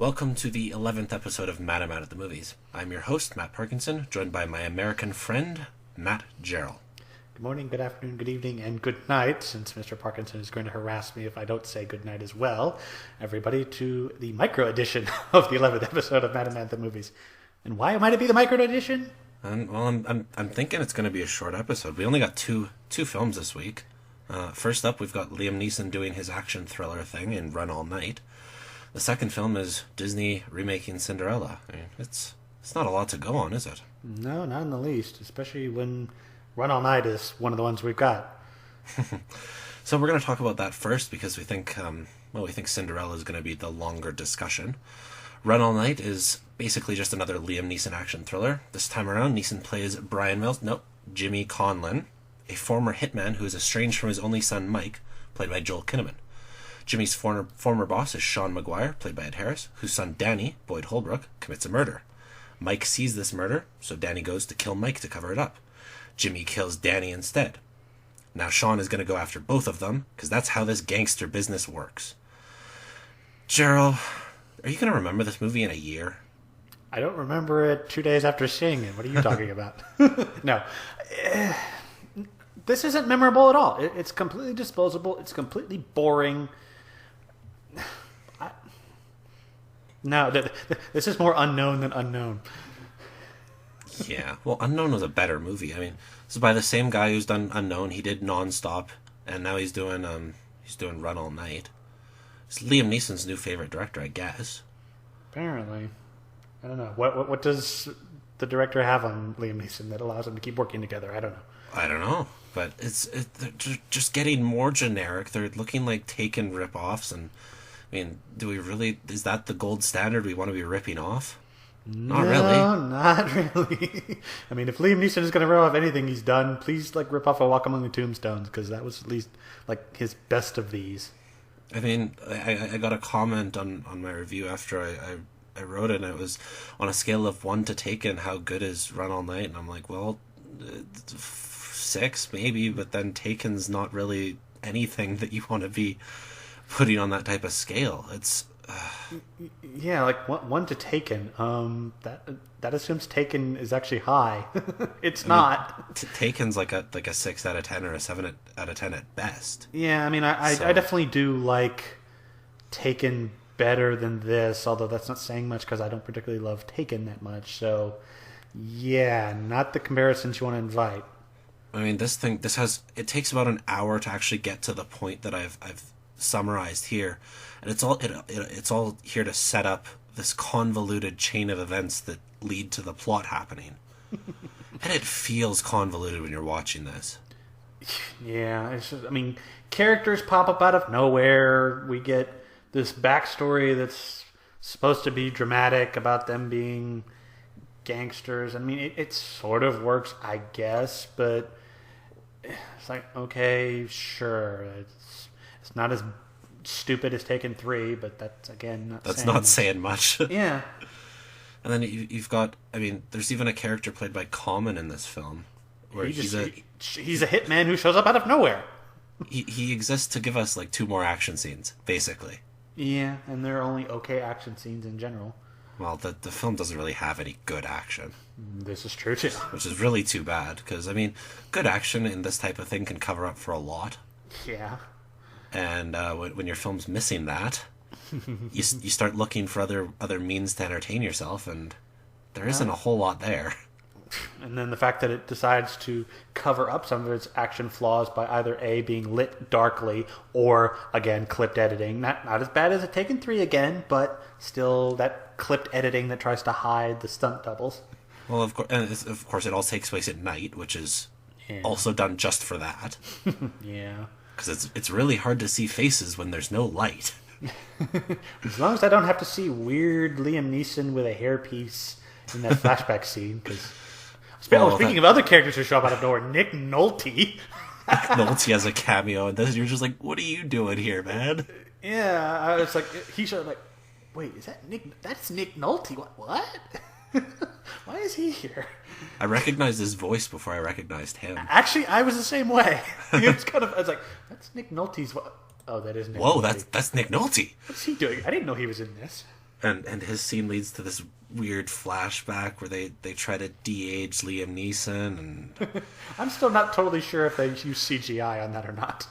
Welcome to the 11th episode of Madam Out at the Movies. I'm your host, Matt Parkinson, joined by my American friend, Matt Gerald. Good morning, good afternoon, good evening, and good night, since Mr. Parkinson is going to harass me if I don't say good night as well. Everybody to the micro edition of the 11th episode of Madam Out at the Movies. And why might it be the micro edition? I'm thinking it's going to be a short episode. We only got two films this week. First up, we've got Liam Neeson doing his action thriller thing in Run All Night. The second film is Disney remaking Cinderella. I mean, it's not a lot to go on, is it? No, not in the least, especially when Run All Night is one of the ones we've got. So we're going to talk about that first because we think Cinderella is going to be the longer discussion. Run All Night is basically just another Liam Neeson action thriller. This time around, Neeson plays Jimmy Conlon, a former hitman who is estranged from his only son Mike, played by Joel Kinnaman. Jimmy's former boss is Sean Maguire, played by Ed Harris, whose son Danny, Boyd Holbrook, commits a murder. Mike sees this murder, so Danny goes to kill Mike to cover it up. Jimmy kills Danny instead. Now Sean is going to go after both of them, because that's how this gangster business works. Gerald, are you going to remember this movie in a year? I don't remember it 2 days after seeing it. What are you talking about? No. This isn't memorable at all. It's completely disposable. It's completely boring. No, this is more unknown than unknown. Yeah, well, Unknown was a better movie. I mean, this is by the same guy who's done Unknown. He did Nonstop, and now he's doing Run All Night. It's Liam Neeson's new favorite director, I guess. Apparently, I don't know. What does the director have on Liam Neeson that allows them to keep working together? I don't know, but they're just getting more generic. They're looking like Taken rip-offs, and I mean, is that the gold standard we want to be ripping off? Not really. No, not really. I mean, if Liam Neeson is going to rip off anything he's done, please rip off A Walk Among the Tombstones, because that was at least his best of these. I mean, I got a comment on my review after I wrote it, and it was on a scale of 1 to Taken, how good is Run All Night? And I'm like, well, 6 maybe, but then Taken's not really anything that you want to be putting on that type of scale. It's yeah, 1 to Taken. That assumes Taken is actually high. It's not. Taken's like a 6 out of 10 or a 7 out of 10 at best. Yeah, I mean, I definitely do like Taken better than this, although that's not saying much because I don't particularly love Taken that much. So yeah, not the comparisons you want to invite. I mean, it takes about an hour to actually get to the point that I've summarized here, and it's all here to set up this convoluted chain of events that lead to the plot happening. And it feels convoluted when you're watching this. Yeah, it's just, I mean, characters pop up out of nowhere. We get this backstory that's supposed to be dramatic about them being gangsters. I mean, it sort of works, I guess, but it's like, okay, sure, it's not as stupid as Taken 3, but that's, again, not saying much. Yeah. And then you've got, I mean, there's even a character played by Common in this film, where he's a hitman who shows up out of nowhere. He exists to give us 2 more action scenes, basically. Yeah, and they're only okay action scenes in general. Well, the film doesn't really have any good action. This is true, too. Which is really too bad, because, I mean, good action in this type of thing can cover up for a lot. Yeah. And when your film's missing that, you start looking for other means to entertain yourself, and there isn't a whole lot there. And then the fact that it decides to cover up some of its action flaws by either A, being lit darkly, or, again, clipped editing. Not as bad as a Taken 3 again, but still that clipped editing that tries to hide the stunt doubles. Well, of course, it all takes place at night, which is also done just for that. Yeah. Because it's really hard to see faces when there's no light. As long as I don't have to see weird Liam Neeson with a hairpiece in that flashback scene, because... speaking of other characters who show up out of nowhere, Nick Nolte. Nick Nolte has a cameo, and you're just like, what are you doing here, man? Yeah, I was like, he showed up wait, is that Nick? That's Nick Nolte. What? Why is he here? I recognized his voice before I recognized him. Actually, I was the same way. I was like, that's Nick Nolte's. Oh, that is Nick Whoa, Nolte. that's Nick Nolte. What's he doing? I didn't know he was in this. And his scene leads to this weird flashback where they try to de-age Liam Neeson, and I'm still not totally sure if they use CGI on that or not.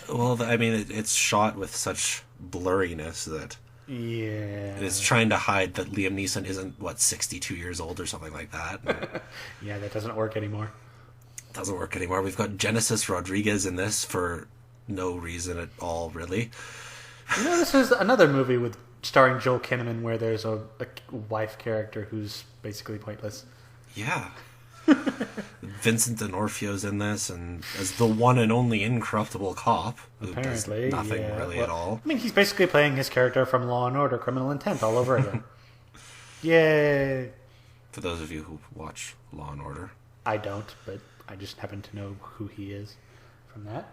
well, I mean, it's shot with such blurriness that Yeah. it's trying to hide that Liam Neeson isn't, 62 years old or something like that. Yeah, that doesn't work anymore. Doesn't work anymore. We've got Genesis Rodriguez in this for no reason at all, really. This is another movie with starring Joel Kinnaman where there's a wife character who's basically pointless. Yeah. Vincent D'Onofrio's in this, and as the one and only incorruptible cop, who Apparently, does nothing really at all. I mean, he's basically playing his character from Law and Order: Criminal Intent all over again. Yay! For those of you who watch Law and Order, I don't, but I just happen to know who he is from that.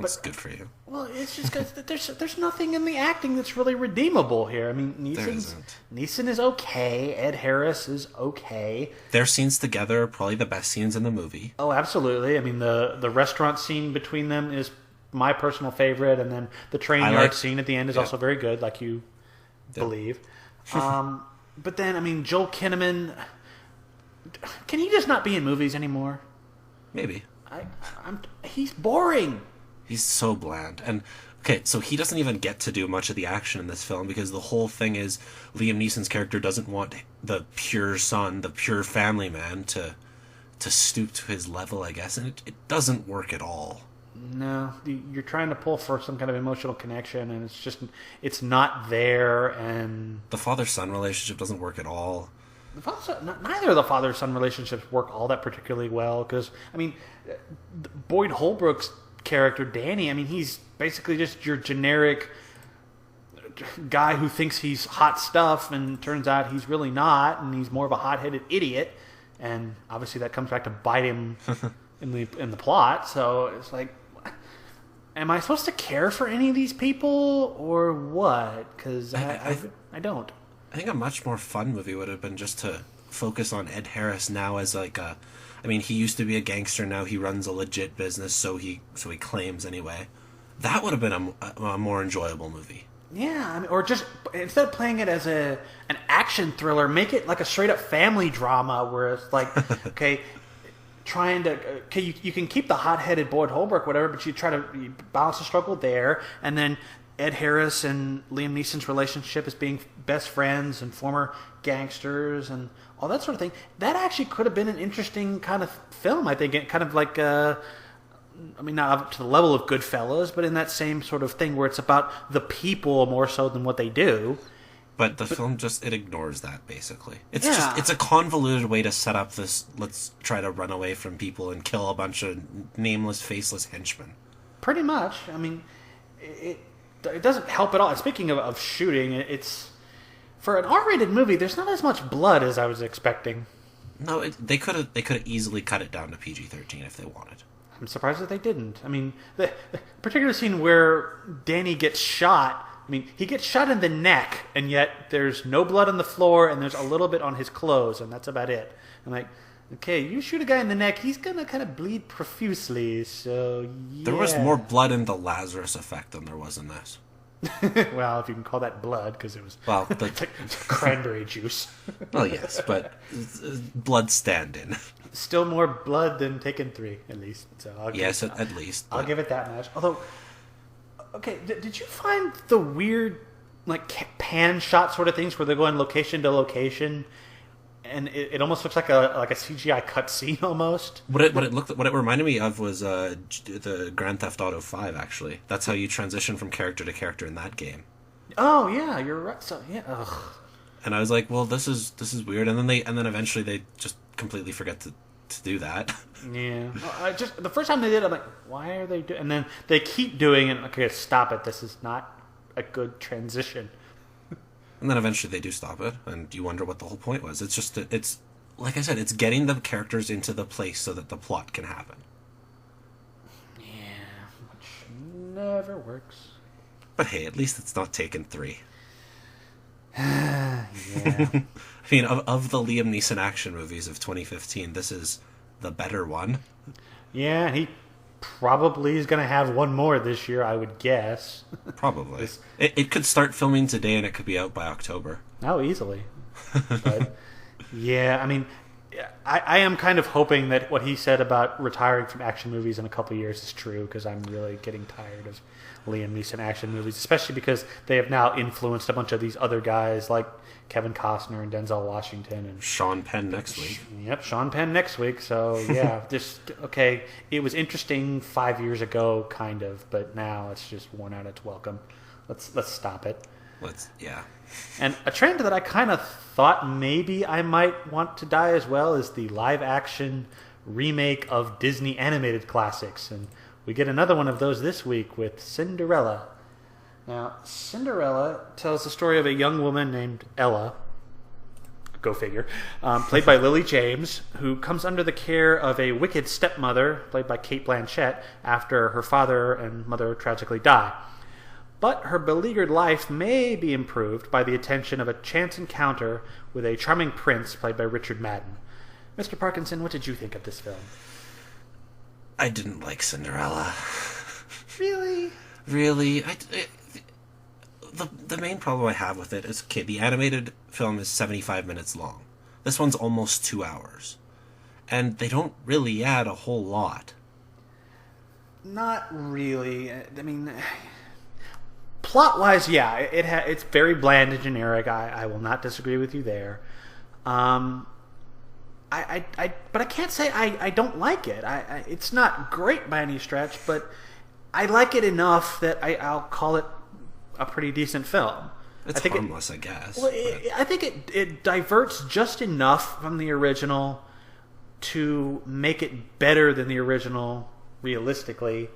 that's good for you. Well, it's just because there's nothing in the acting that's really redeemable here. I mean, Neeson is okay. Ed Harris is okay. Their scenes together are probably the best scenes in the movie. Oh, absolutely. I mean, the restaurant scene between them is my personal favorite, and then the train yard scene at the end is also very good, like you believe. But then, I mean, Joel Kinnaman, can he just not be in movies anymore? Maybe. He's boring. He's so bland. And, okay, so he doesn't even get to do much of the action in this film because the whole thing is Liam Neeson's character doesn't want the pure son, the pure family man, to stoop to his level, I guess. And it doesn't work at all. No, you're trying to pull for some kind of emotional connection, and it's not there. And the father-son relationship doesn't work at all. Neither of the father-son relationships work all that particularly well because, I mean, Boyd Holbrook's character, Danny, I mean, he's basically just your generic guy who thinks he's hot stuff, and turns out he's really not, and he's more of a hot-headed idiot, and obviously that comes back to bite him in the plot. So it's like, am I supposed to care for any of these people or what? Because I don't. I think a much more fun movie would have been just to focus on Ed Harris now as like a, I mean, he used to be a gangster, now he runs a legit business, so he claims anyway. That would have been a more enjoyable movie. Yeah, I mean, or just instead of playing it as an action thriller, make it like a straight up family drama where it's like, okay, you can keep the hot-headed Boyd Holbrook, whatever, but you balance the struggle there, and then Ed Harris and Liam Neeson's relationship as being best friends and former gangsters and all that sort of thing. That actually could have been an interesting kind of film, I think. Kind of like, I mean, not up to the level of Goodfellas, but in that same sort of thing where it's about the people more so than what they do. But the film it ignores that, basically. It's a convoluted way to set up this, let's try to run away from people and kill a bunch of nameless, faceless henchmen. Pretty much. I mean, it doesn't help at all. Speaking of shooting, it's for an R-rated movie. There's not as much blood as I was expecting. No, they could have easily cut it down to PG-13 if they wanted. I'm surprised that they didn't. I mean, the particular scene where Danny gets shot. I mean, he gets shot in the neck, and yet there's no blood on the floor, and there's a little bit on his clothes, and that's about it. I'm like, okay, you shoot a guy in the neck, he's gonna kind of bleed profusely. So yeah. There was more blood in the Lazarus Effect than there was in this. Well, if you can call that blood, because it was the cranberry juice. Well, yes, but blood stand-in. Still more blood than Taken 3, at least. So at least. I'll give it that much. Although, okay, did you find the weird, like, pan shot sort of things where they're going location to location, and it almost looks like a CGI cutscene almost? What it reminded me of was the Grand Theft Auto 5. Actually, that's how you transition from character to character in that game. Oh yeah, you're right. So yeah, ugh. And I was like, well, this is weird. And then eventually they just completely forget to do that. Yeah, the first time they did, I'm like, why are they doing? And then they keep doing it. Okay, stop it. This is not a good transition. And then eventually they do stop it, and you wonder what the whole point was. It's just, it's like I said, it's getting the characters into the place so that the plot can happen. Yeah, which never works. But hey, at least it's not Taken 3. Yeah. I mean, of the Liam Neeson action movies of 2015, this is the better one. Yeah, he probably is going to have one more this year, I would guess. Probably. It could start filming today and it could be out by October. Oh, easily. But, yeah, I mean, I am kind of hoping that what he said about retiring from action movies in a couple of years is true, because I'm really getting tired of Liam Neeson action movies, especially because they have now influenced a bunch of these other guys like Kevin Costner and Denzel Washington and Sean Penn next week. Yep, Sean Penn next week. So yeah, just okay. It was interesting 5 years ago, kind of, but now it's just worn out its welcome. Let's stop it. Yeah. And a trend that I kind of thought maybe I might want to die as well is the live-action remake of Disney animated classics, and we get another one of those this week with Cinderella. Now, Cinderella tells the story of a young woman named Ella, go figure, played by Lily James, who comes under the care of a wicked stepmother, played by Cate Blanchett, after her father and mother tragically die. But her beleaguered life may be improved by the attention of a chance encounter with a charming prince, played by Richard Madden. Mr. Parkinson, what did you think of this film? I didn't like Cinderella. Really? Really? The main problem I have with it is, okay, the animated film is 75 minutes long. This one's almost 2 hours. And they don't really add a whole lot. Not really. I mean, plot-wise, yeah, it's very bland and generic. I will not disagree with you there. But I can't say I don't like it. It's not great by any stretch, but I like it enough that I'll call it a pretty decent film. It's harmless, I guess. Well, I think it diverts just enough from the original to make it better than the original realistically.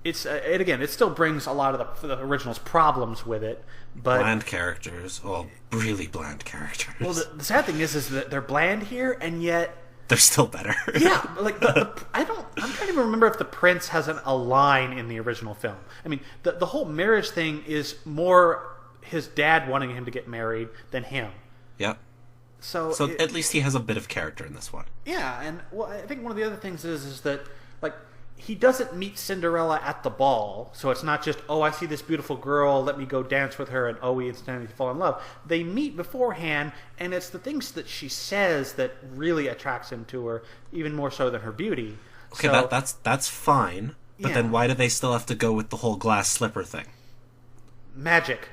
It still brings a lot of the original's problems with it, but bland characters. Well, really bland characters. Well, the sad thing is that they're bland here, and yet they're still better. Yeah, like I'm trying to remember if the prince has a line in the original film. I mean, the whole marriage thing is more his dad wanting him to get married than him. Yeah. So at least he has a bit of character in this one. Yeah, and well, I think one of the other things is that, like, he doesn't meet Cinderella at the ball, so it's not just, oh, I see this beautiful girl, let me go dance with her, and oh, we instantly fall in love. They meet beforehand, and it's the things that she says that really attracts him to her, even more so than her beauty. Okay, so, that's fine, but then why do they still have to go with the whole glass slipper thing? Magic.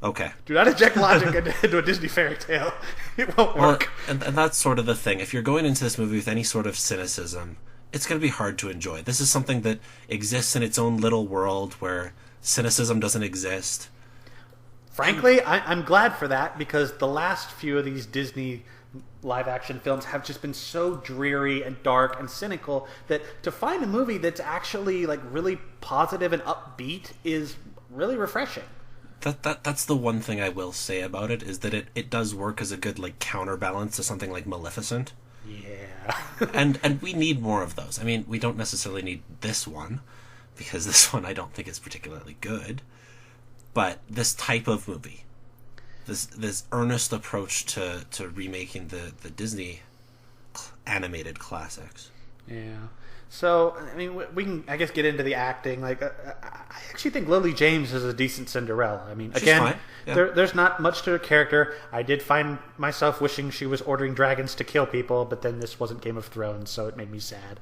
Okay. Do not inject logic into a Disney fairy tale. It won't work. And that's sort of the thing. If you're going into this movie with any sort of cynicism, it's going to be hard to enjoy. This is something that exists in its own little world where cynicism doesn't exist. Frankly, I'm glad for that, because the last few of these Disney live-action films have just been so dreary and dark and cynical that to find a movie that's actually like really positive and upbeat is really refreshing. That's the one thing I will say about it, is that it does work as a good like counterbalance to something like Maleficent. Yeah. and we need more of those. I mean, we don't necessarily need this one, because this one I don't think is particularly good. But this type of movie, this earnest approach to remaking the Disney animated classics. Yeah. So, I mean, we can, I guess, get into the acting. Like, I actually think Lily James is a decent Cinderella. I mean, she's again, fine. Yeah. There's not much to her character. I did find myself wishing she was ordering dragons to kill people, but then this wasn't Game of Thrones, so it made me sad.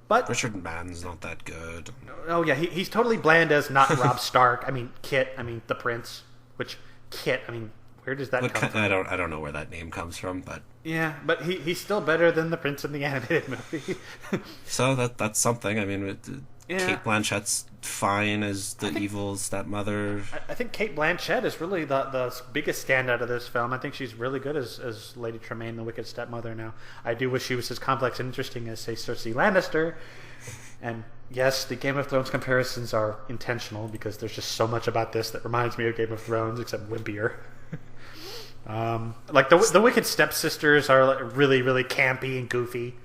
But Richard Madden's not that good. Oh, yeah, he's totally bland as not Rob Stark. I mean, Kit, the prince. Which, Kit, where does that come from? I don't know where that name comes from, but... Yeah, but he's still better than the prince in the animated movie. So that's something. I mean, Cate Blanchett's fine as the evil stepmother. I think Cate Blanchett is really the biggest standout of this film. I think she's really good as Lady Tremaine, the wicked stepmother. Now, I do wish she was as complex and interesting as, say, Cersei Lannister. And yes, the Game of Thrones comparisons are intentional, because there's just so much about this that reminds me of Game of Thrones, except wimpier. Like the wicked stepsisters are like really, really campy and goofy,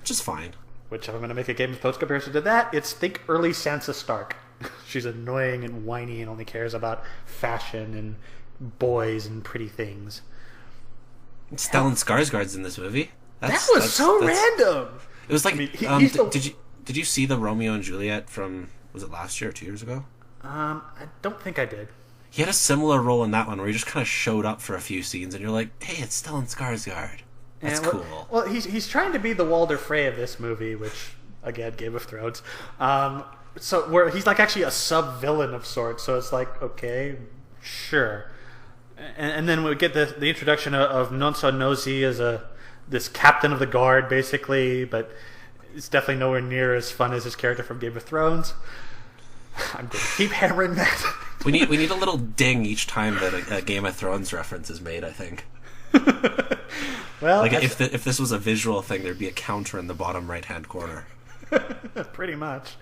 which is fine. Which, if I'm going to make a Game of Thrones comparison to that, it's think early Sansa Stark. She's annoying and whiny and only cares about fashion and boys and pretty things. Stellan Skarsgård's in this movie. That was so random. It was like, I mean, he's did you see the Romeo and Juliet from, was it last year or 2 years ago? I don't think I did. He had a similar role in that one where he just kind of showed up for a few scenes, and you're like, hey, it's Stellan Skarsgård. That's cool. Well, he's trying to be the Walder Frey of this movie, which, again, Game of Thrones. So where he's like actually a sub-villain of sorts, so it's like, okay, sure. And then we get the introduction of Nonso Nosy as this captain of the guard, basically, but it's definitely nowhere near as fun as his character from Game of Thrones. I'm going to keep hammering that. we need a little ding each time that a Game of Thrones reference is made, I think. Well, like if this was a visual thing, there'd be a counter in the bottom right-hand corner. Pretty much.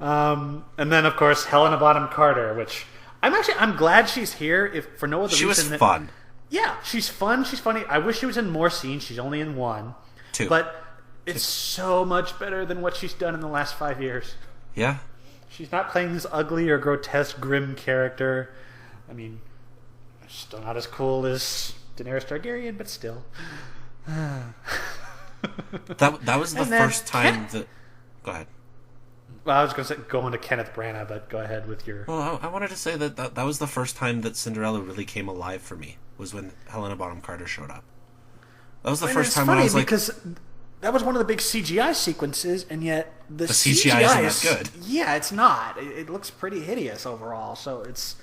And then, of course, Helena Bonham Carter, which I'm glad she's here, if for no other reason. She was fun. Yeah, she's fun. She's funny. I wish she was in more scenes. She's only in 1. 2. But it's so much better than what she's done in the last 5 years. Yeah. She's not playing this ugly or grotesque, grim character. I mean, still not as cool as Daenerys Targaryen, but still. that was the first time that... Go ahead. Well, I was going to go into Kenneth Branagh, but go ahead with your... Well, I wanted to say that was the first time that Cinderella really came alive for me, was when Helena Bonham Carter showed up. That was the first time when I was like... because that was one of the big CGI sequences, and yet the CGI isn't that good. Yeah, it's not. It looks pretty hideous overall, so it's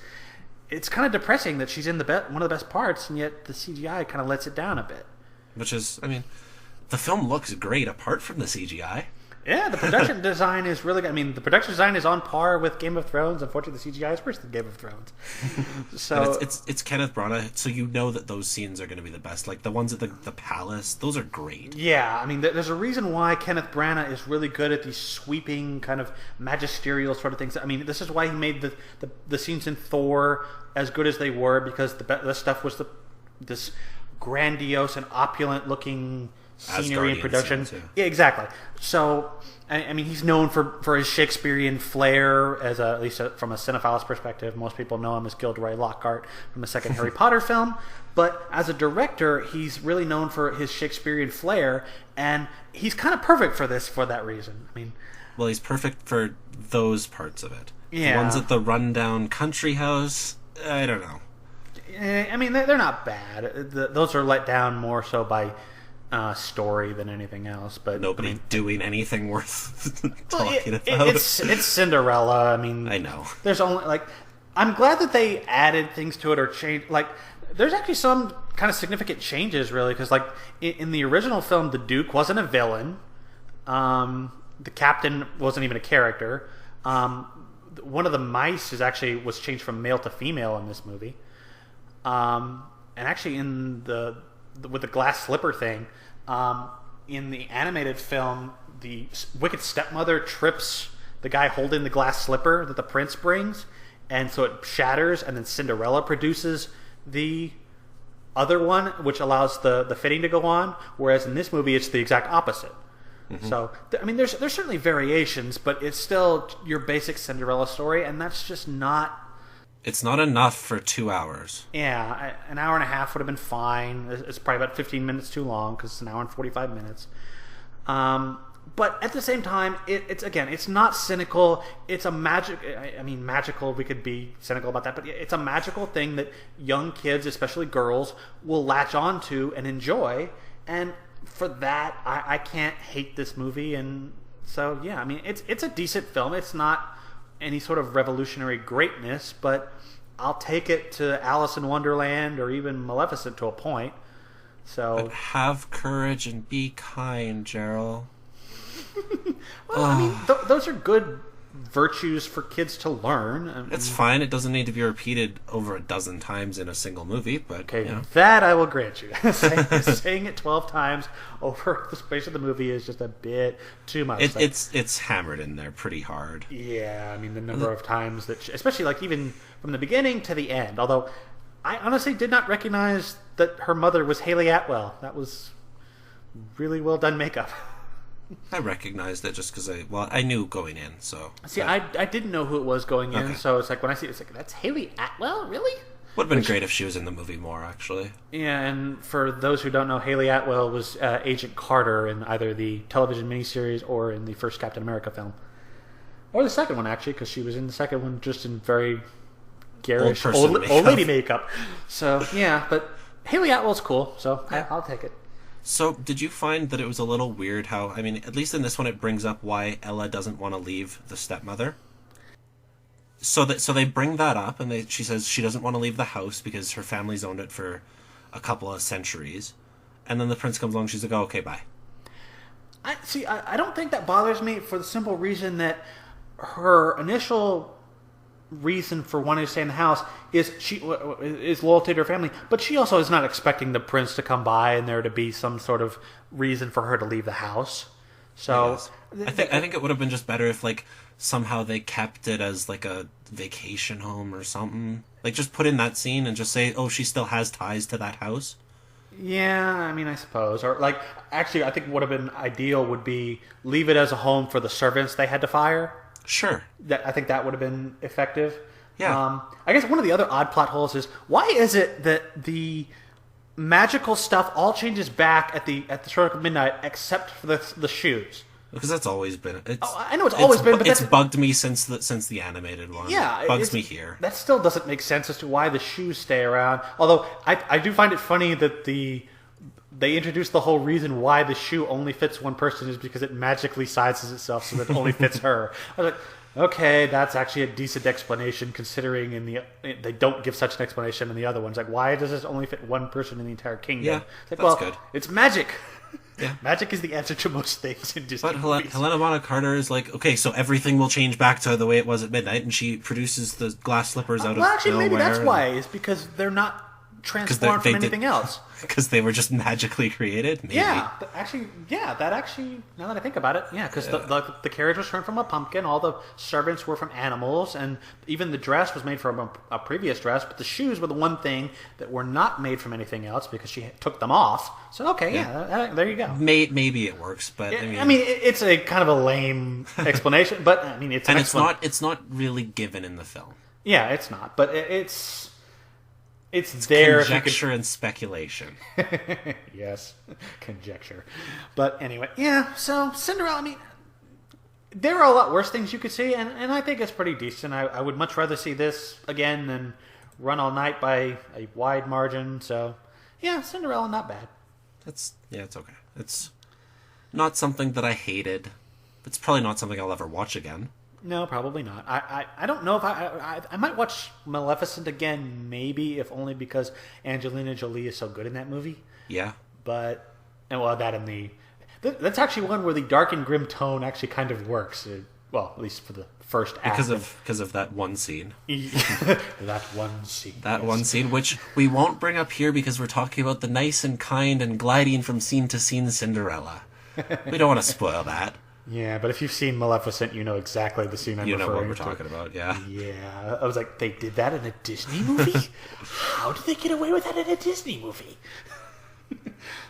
kind of depressing that she's in one of the best parts, and yet the CGI kind of lets it down a bit. Which is, I mean, the film looks great apart from the CGI. Yeah, the production design is really good. I mean, the production design is on par with Game of Thrones. Unfortunately, the CGI is worse than Game of Thrones. So it's Kenneth Branagh, so you know that those scenes are going to be the best. Like the ones at the palace, those are great. Yeah, I mean, there's a reason why Kenneth Branagh is really good at these sweeping, kind of magisterial sort of things. I mean, this is why he made the scenes in Thor as good as they were, because the stuff was this grandiose and opulent looking scenery and production. Yeah, exactly. So, I mean, he's known for his Shakespearean flair, at least from a cinephilist perspective. Most people know him as Gilderoy Lockhart from the second Harry Potter film. But as a director, he's really known for his Shakespearean flair, and he's kind of perfect for that reason. I mean, well, he's perfect for those parts of it. Yeah. The ones at the rundown country house, I don't know. I mean, they're not bad. Those are let down more so by story than anything else, but nobody doing anything worth talking about. It's Cinderella. I mean, I know. There's only I'm glad that they added things to it or changed. There's actually some kind of significant changes, really, because in the original film, the Duke wasn't a villain. The captain wasn't even a character. One of the mice was changed from male to female in this movie. And actually, with the glass slipper thing, in the animated film, the wicked stepmother trips the guy holding the glass slipper that the prince brings, and so it shatters, and then Cinderella produces the other one, which allows the fitting to go on, whereas in this movie it's the exact opposite. Mm-hmm. So, I mean, there's certainly variations, but it's still your basic Cinderella story, and that's just not... It's not enough for 2 hours. Yeah, an hour and a half would have been fine. It's probably about 15 minutes too long because it's an hour and 45 minutes. But at the same time, it's not cynical. It's a magical. We could be cynical about that, but it's a magical thing that young kids, especially girls, will latch onto and enjoy. And for that, I can't hate this movie. And so, yeah, I mean, it's a decent film. It's not any sort of revolutionary greatness, but I'll take it to Alice in Wonderland or even Maleficent to a point. So, but have courage and be kind, Gerald. Well, I mean, those are good virtues for kids to learn. I mean, it's fine. It doesn't need to be repeated over a dozen times in a single movie. But okay, that I will grant you. Saying it 12 times over the space of the movie is just a bit too much. It's hammered in there pretty hard. Yeah, I mean the number of times that, especially even from the beginning to the end. Although I honestly did not recognize that her mother was Haley Atwell. That was really well done makeup. I recognized it just because I knew going in. So see, I didn't know who it was going in, so it's when I see it, it's that's Haley Atwell, really? Would have been great if she was in the movie more, actually. Yeah, and for those who don't know, Haley Atwell was Agent Carter in either the television miniseries or in the first Captain America film. Or the second one, actually, because she was in the second one just in very garish old lady makeup. So, yeah, but Haley Atwell's cool, so yeah. I'll take it. So, did you find that it was a little weird how, I mean, at least in this one it brings up why Ella doesn't want to leave the stepmother? So they bring that up, and she says she doesn't want to leave the house because her family's owned it for a couple of centuries. And then the prince comes along, she's like, oh, okay, bye. I don't think that bothers me for the simple reason that her initial reason for wanting to stay in the house is she is loyalty to her family, but she also is not expecting the prince to come by and there to be some sort of reason for her to leave the house. So yes. I think it would have been just better if like somehow they kept it as like a vacation home or something. Like just put in that scene and just say, oh, she still has ties to that house. Yeah, I mean, I suppose. Or like, actually, I think what would have been ideal would be leave it as a home for the servants they had to fire. Sure. I think that would have been effective. Yeah. I guess one of the other odd plot holes is why is it that the magical stuff all changes back at the stroke of midnight except for the shoes? Because that's always been. I know it's always been, but it's bugged me since the animated one. Yeah, it bugs me here. That still doesn't make sense as to why the shoes stay around. Although I do find it funny that they introduced the whole reason why the shoe only fits one person is because it magically sizes itself so that it only fits her. I was like, okay, that's actually a decent explanation considering they don't give such an explanation in the other ones. Like, why does this only fit one person in the entire kingdom? Yeah, it's like, that's good. It's magic. Yeah. Magic is the answer to most things in Disney. But Helena Bonham Carter is like, okay, so everything will change back to the way it was at midnight, and she produces the glass slippers out of nowhere. Well, actually, maybe that's why. Is because they're not transformed from anything else. Because they were just magically created? Maybe. Yeah, that actually, now that I think about it, yeah, because the carriage was turned from a pumpkin, all the servants were from animals, and even the dress was made from a previous dress, but the shoes were the one thing that were not made from anything else because she took them off. So, okay, there you go. Maybe it works, but I mean, it's a kind of a lame explanation, but I mean, it's not really given in the film. Yeah, it's not, but it's there. Conjecture and speculation. Yes, conjecture. But anyway, yeah, so Cinderella, I mean, there are a lot worse things you could see, and I think it's pretty decent. I would much rather see this again than Run All Night by a wide margin. So, yeah, Cinderella, not bad. It's okay. It's not something that I hated. It's probably not something I'll ever watch again. No, probably not. I don't know if I might watch Maleficent again, maybe, if only because Angelina Jolie is so good in that movie. Yeah. But, that's actually one where the dark and grim tone actually kind of works. Well, at least for the first act. Because of that one scene. That one scene. One scene, which we won't bring up here because we're talking about the nice and kind and gliding from scene to scene Cinderella. We don't want to spoil that. Yeah, but if you've seen Maleficent, you know exactly the scene I'm referring to. You know what we're talking about, yeah. Yeah, I was like, they did that in a Disney movie? How did they get away with that in a Disney movie?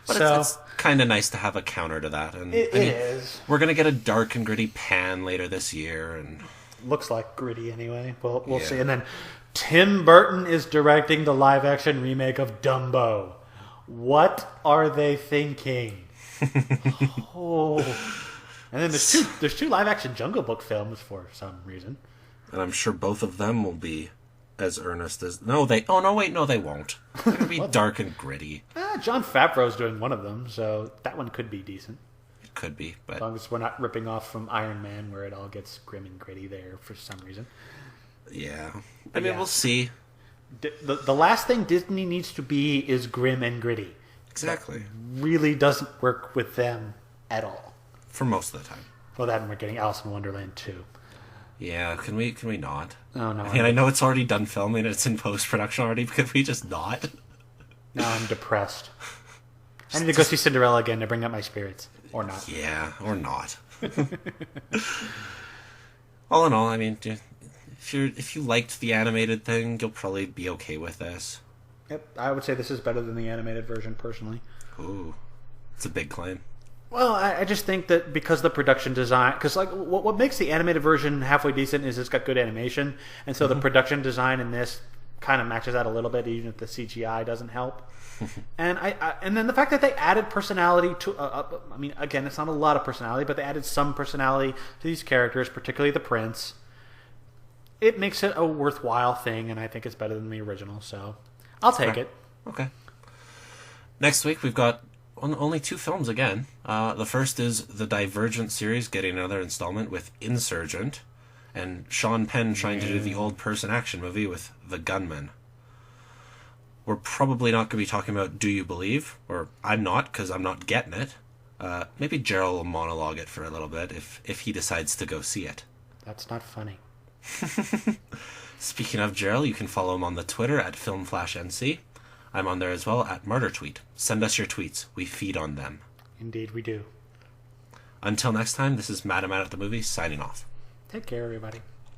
But it's kind of nice to have a counter to that. And it is. We're going to get a dark and gritty Pan later this year. And looks like gritty anyway. Well, we'll see. And then Tim Burton is directing the live-action remake of Dumbo. What are they thinking? And then there's two live-action Jungle Book films for some reason. And I'm sure both of them will be as earnest as... they won't. They're going to be dark and gritty. Jon Favreau's doing one of them, so that one could be decent. It could be, but... As long as we're not ripping off from Iron Man, where it all gets grim and gritty there for some reason. Yeah. I mean, we'll see. The last thing Disney needs to be is grim and gritty. Exactly. That really doesn't work with them at all. For most of the time. Well, that and we're getting Alice in Wonderland 2. Yeah, can we not? Oh, no. I know it's already done filming, it's in post-production already, but could we just not? Now I'm depressed. I need to go see Cinderella again to bring up my spirits. Or not. Yeah, or not. All in all, I mean, if you liked the animated thing, you'll probably be okay with this. Yep, I would say this is better than the animated version, personally. Ooh, it's a big claim. Well, I just think that because the production design... Because like what makes the animated version halfway decent is it's got good animation. And so the production design in this kind of matches that a little bit, even if the CGI doesn't help. And and then the fact that they added personality to, I mean, again, it's not a lot of personality, but they added some personality to these characters, particularly the prince. It makes it a worthwhile thing, and I think it's better than the original, so I'll take it. Okay. Next week, we've got only 2 films again. The first is the Divergent series getting another installment with Insurgent, and Sean Penn trying to do the old person action movie with The Gunman. We're probably not going to be talking about Do You Believe? Or I'm not, because I'm not getting it. Maybe Gerald will monologue it for a little bit if he decides to go see it. That's not funny. Speaking of Gerald, you can follow him on the Twitter at FilmFlashNC. I'm on there as well at MurderTweet. Send us your tweets. We feed on them. Indeed we do. Until next time, this is Madam at the Movies signing off. Take care, everybody.